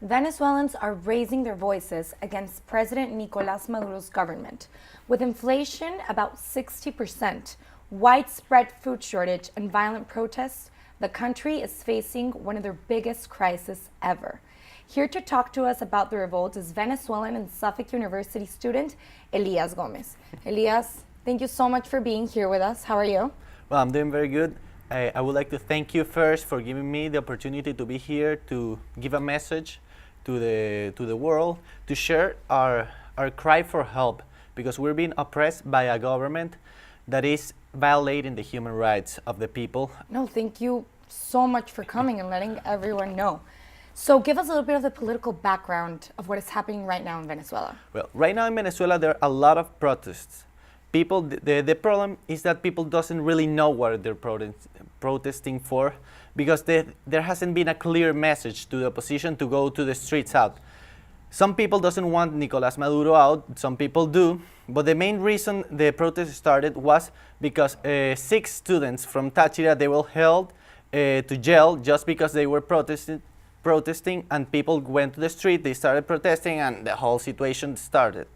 Venezuelans are raising their voices against President Nicolás Maduro's government. With inflation about 60%, widespread food shortage, and violent protests, the country is facing one of their biggest crises ever. Here to talk to us about the revolt is Venezuelan and Suffolk University student Elias Gomez. Elias, thank you so much for being here with us. How are you? Well, I'm doing very good. I would like to thank you first for giving me the opportunity to be here to give a message to the world, to share our cry for help, because we're being oppressed by a government that is violating the human rights of the people. No, thank you so much for coming and letting everyone know. So give us a little bit of the political background of what is happening right now in Venezuela. Well, right now in Venezuela, there are a lot of protests. People, the problem is that people doesn't really know what they're protesting for, because there hasn't been a clear message to the opposition to go to the streets out. Some people doesn't want Nicolás Maduro out, some people do, but the main reason the protest started was because 6 students from Táchira, they were held to jail just because they were protesting, and people went to the street, they started protesting, and the whole situation started.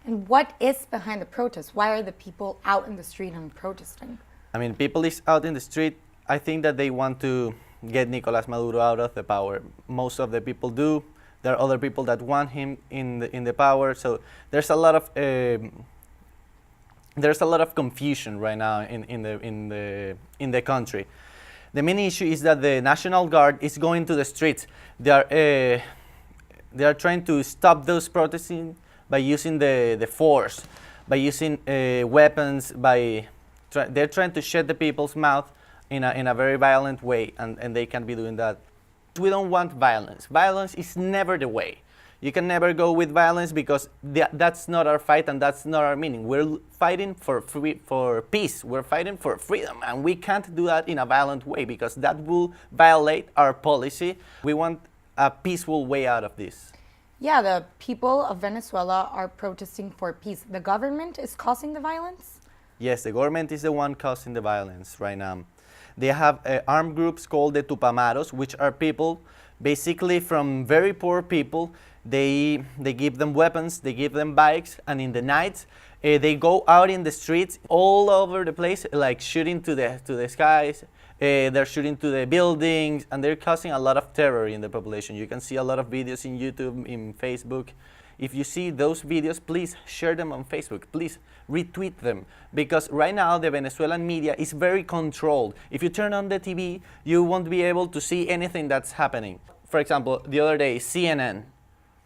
And what is behind the protest? Why are the people out in the street and protesting? I mean, people is out in the street. I think that they want to get Nicolás Maduro out of the power. Most of the people do. There are other people that want him in the power. So there's a lot of confusion right now in the country. The main issue is that the National Guard is going to the streets. They are trying to stop those protesting by using the force, by using weapons, they're trying to shut the people's mouth in a very violent way, and they can't be doing that. We don't want violence. Violence is never the way. You can never go with violence, because that's not our fight and that's not our meaning. We're fighting for peace. We're fighting for freedom, and we can't do that in a violent way, because that will violate our policy. We want a peaceful way out of this. Yeah, the people of Venezuela are protesting for peace. The government is causing the violence? Yes, the government is the one causing the violence right now. They have armed groups called the Tupamaros, which are people basically from very poor people. They give them weapons, they give them bikes, and in the night they go out in the streets all over the place, like shooting to the skies. They're shooting to the buildings, and they're causing a lot of terror in the population. You can see a lot of videos in YouTube, in Facebook. If you see those videos, please share them on Facebook. Please retweet them, because right now the Venezuelan media is very controlled. If you turn on the TV, you won't be able to see anything that's happening. For example, the other day, CNN.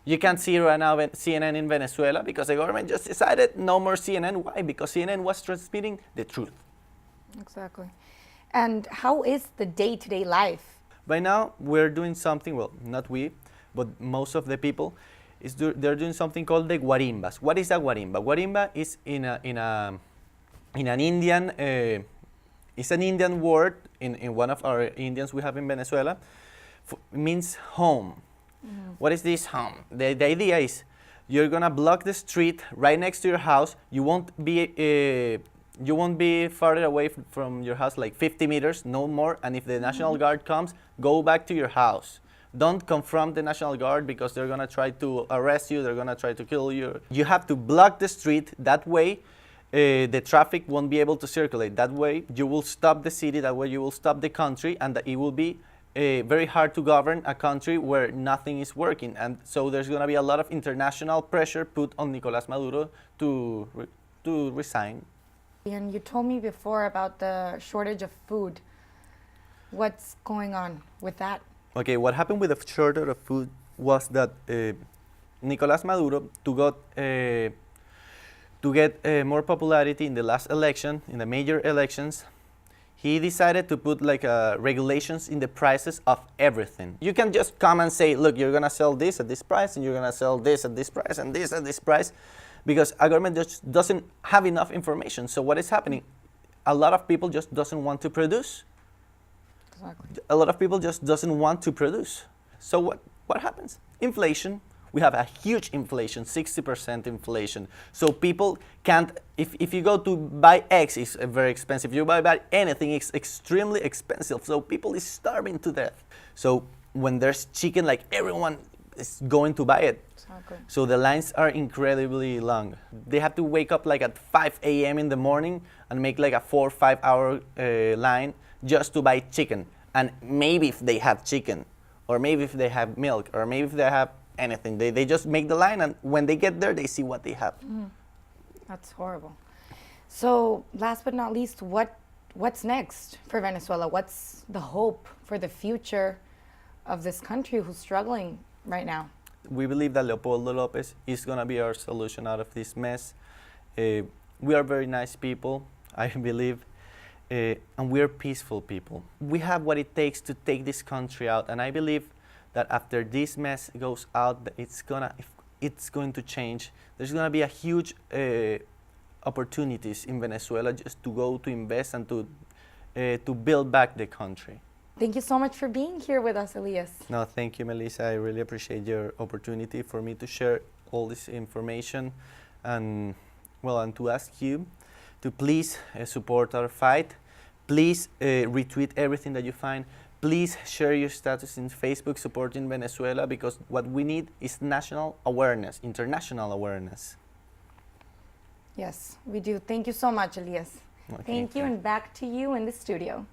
You can't see right now CNN in Venezuela because the government just decided no more CNN. Why? Because CNN was transmitting the truth. Exactly. And how is the day-to-day life? Right now, we're doing something, well, not we, but most of the people, they're doing something called the guarimbas. What is a guarimba? Guarimba is in an Indian, it's an Indian word in one of our Indians we have in Venezuela. Means home. Mm-hmm. What is this home? The idea is you're gonna block the street right next to your house. You won't be farther away from your house, like 50 meters, no more. And if the National Guard comes, go back to your house. Don't confront the National Guard, because they're gonna try to arrest you, they're gonna try to kill you. You have to block the street. That way, the traffic won't be able to circulate. That way, you will stop the city, that way you will stop the country, and it will be very hard to govern a country where nothing is working. And so there's gonna be a lot of international pressure put on Nicolás Maduro to resign. And you told me before about the shortage of food. What's going on with that? Okay, what happened with the shortage of food was that Nicolás Maduro, to get more popularity in the last election, in the major elections, he decided to put like regulations in the prices of everything. You can just come and say, look, you're gonna sell this at this price, and you're gonna sell this at this price, and this at this price, because a government just doesn't have enough information. So what is happening? A lot of people just doesn't want to produce. Exactly. A lot of people just doesn't want to produce. So what happens? Inflation. We have a huge inflation, 60% inflation. So people can't, if you go to buy eggs, it's very expensive. If you buy anything, it's extremely expensive. So people is starving to death. So when there's chicken, like everyone is going to buy it. Exactly. So the lines are incredibly long. They have to wake up like at 5 a.m. in the morning and make like a 4 or 5 hour line just to buy chicken. And maybe if they have chicken, or maybe if they have milk, or maybe if they have anything, they just make the line, and when they get there, they see what they have. That's horrible. So last but not least, what's next for Venezuela? What's the hope for the future of this country who's struggling right now? We believe that Leopoldo Lopez is going to be our solution out of this mess. We are very nice people, I believe, and we're peaceful people. We have what it takes to take this country out, and I believe that after this mess goes out, it's going to change. There's going to be a huge opportunities in Venezuela just to go to invest and to build back the country. Thank you so much for being here with us, Elias. No, thank you, Melissa. I really appreciate your opportunity for me to share all this information, and to ask you to please support our fight. Please retweet everything that you find. Please share your status in Facebook supporting Venezuela, because what we need is national awareness, international awareness. Yes, we do. Thank you so much, Elias. Okay, Thank you, and back to you in the studio.